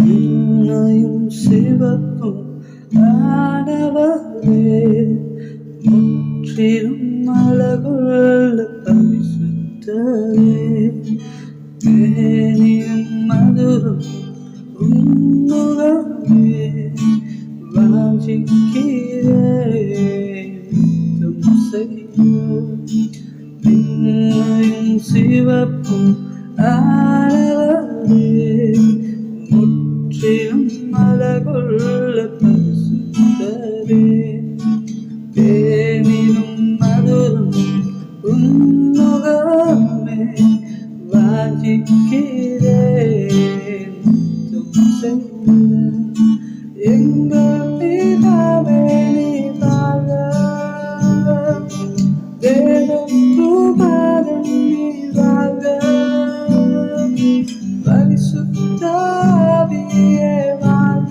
என்னையும் சிவப்பும் ஆனவரே, முற்றிலும் அழகுள்ள பரிசுத்தரே, தேனின் மதுரம் உன்முகமே வாஞ்சிக்கிறேன் முத்தம் செய்ய. என்னையும் சிவப்பும் ஆனவரே, முற்றிலும் அழகுள்ள பரிசுத்தரே, தேனிலும் மதுரம் உன்முகமே வாஞ்சிக்கிறேன் முத்தம் செய்ய. எங்கள் பிதாவே நீ வாழ, தேவகுமாரன் நீ வாழ, பரிசுத்த ஆவியே வாழ,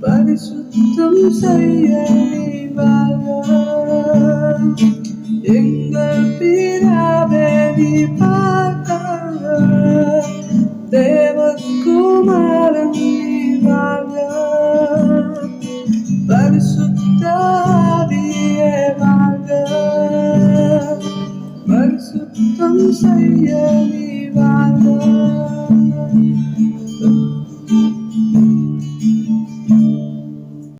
பரிசுத்தம் செய்ய நீ வாழ. எங்கள் பிதாவே நீ வாழ, தேவகுமாரன் நீ வாழ, பரிசுத்த ஆவியே வாழ, பரிசுத்தம் செய்ய நீ வாழ.